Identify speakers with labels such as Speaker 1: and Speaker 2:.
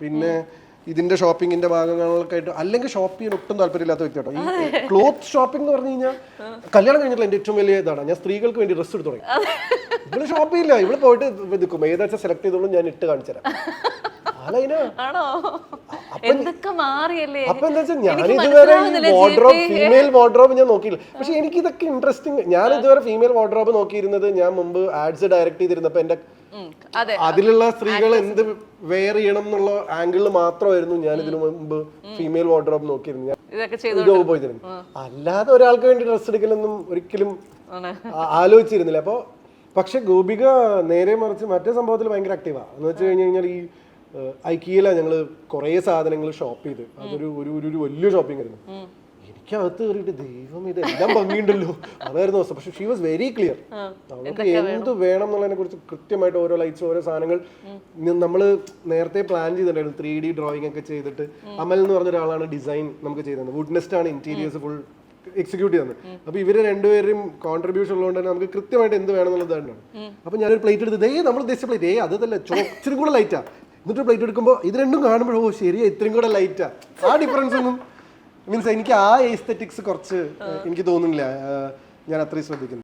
Speaker 1: പിന്നെ ഇതിന്റെ ഷോപ്പിങ്ങിന്റെ ഭാഗങ്ങളൊക്കെ ആയിട്ട് അല്ലെങ്കിൽ ഷോപ്പ് ചെയ്യാൻ ഒട്ടും താല്പര്യമില്ലാത്ത വ്യക്തി കേട്ടോ. ഈ ക്ലോത്ത് ഷോപ്പിംഗ് എന്ന് പറഞ്ഞു കഴിഞ്ഞാൽ കല്യാണം കഴിഞ്ഞിട്ടുള്ള എൻ്റെ ഏറ്റവും വലിയ ഇതാണ്. ഞാൻ സ്ത്രീകൾക്ക് വേണ്ടി ഡ്രസ്സ് എടുത്തു തുടങ്ങി. ഇവിടെ ഷോപ്പ് ചെയ്യില്ല, ഇവിടെ പോയിട്ട് നിൽക്കും, ഏതാ സെലക്ട് ചെയ്തോളും, ഞാൻ ഇട്ട് കാണിച്ചു തരാം. അപ്പൊ എന്താ വെച്ചാൽ ഞാൻ ഇതുവരെ ഫീമെയിൽ വാർഡ്രോബ് ഞാൻ നോക്കിയില്ല. പക്ഷെ എനിക്ക് ഇതൊക്കെ ഇൻട്രസ്റ്റിംഗ്. ഞാൻ ഇതുവരെ ഫീമെയിൽ വാർഡ്രോബ് നോക്കിയിരുന്നത് ഞാൻ മുമ്പ് ആഡ്സ് ഡയറക്ട് ചെയ്തിരുന്നപ്പോ എന്റെ അതിലുള്ള സ്ത്രീകൾ എന്ത് വെയർ ചെയ്യണം എന്നുള്ള ആംഗിളിൽ മാത്രമായിരുന്നു ഞാൻ ഇതിനു മുമ്പ് ഫീമെയിൽ വാർഡ്രോബ് നോക്കിയിരുന്നു. ഞാൻ പോയിരുന്നു. അല്ലാതെ ഒരാൾക്ക് വേണ്ടി ഡ്രസ്സ് എടുക്കലൊന്നും ഒരിക്കലും ആലോചിച്ചിരുന്നില്ല. അപ്പൊ പക്ഷെ ഗോപിക നേരെ മറിച്ച് മറ്റേ സംഭവത്തിൽ ഭയങ്കര ആക്റ്റീവാ. എന്ന് വെച്ച് കഴിഞ്ഞ് കഴിഞ്ഞാൽ ഈ ഐക്കിയയില ഞങ്ങള് കുറെ സാധനങ്ങൾ ഷോപ്പ് ചെയ്ത് അതൊരു ഒരു വലിയ ഷോപ്പിംഗ് ആയിരുന്നു. എനിക്കകത്ത് കയറിയിട്ട് ദൈവം ഇതെല്ലാം ഭംഗിയുണ്ടല്ലോ, അതായിരുന്നു അവസ്ഥ. പക്ഷെ ഷീ വാസ് വെരി ക്ലിയർ. അവർക്ക് എന്ത് വേണം എന്നുള്ളതിനെ കുറിച്ച് കൃത്യമായിട്ട് ഓരോ ലൈറ്റ്സ് ഓരോ സാധനങ്ങൾ നമ്മൾ നേരത്തെ പ്ലാൻ ചെയ്തിട്ടുണ്ടായിരുന്നു. 3D ഡ്രോയിങ് ഒക്കെ ചെയ്തിട്ട് അമൽ എന്ന് പറഞ്ഞ ഒരാളാണ് ഡിസൈൻ നമുക്ക് ചെയ്തത്. വുഡ്നെസ്റ്റ് ആണ് ഇന്റീരിയേഴ്സ് ഫുൾ എക്സിക്യൂട്ട് ചെയ്യുന്നത്. അപ്പൊ ഇവര് രണ്ടുപേരും കോൺട്രിബ്യൂഷൻ ഉള്ളതുകൊണ്ട് തന്നെ നമുക്ക് കൃത്യമായിട്ട് എന്ത് വേണം എന്നുള്ളതാണ്. അപ്പൊ ഞാനൊരു പ്ലേറ്റ് എടുത്തത് നമ്മൾ ഉദ്ദേശിച്ച പ്ലേറ്റ് അതല്ല, ഇച്ചിരി കൂടെ ലൈറ്റാ. എന്നിട്ട് പ്ലേറ്റ് എടുക്കുമ്പോൾ ഇത് രണ്ടും കാണുമ്പോഴോ ശരിയാ ഇത്രയും കൂടെ ലൈറ്റാ. ആ ഡിഫറൻസ് ഒന്നും മീൻസ് എനിക്ക് ആ എസ്തെറ്റിക്സ് കുറച്ച് എനിക്ക് തോന്നുന്നില്ല ഞാൻ അത്രയും ശ്രദ്ധിക്കുന്നു.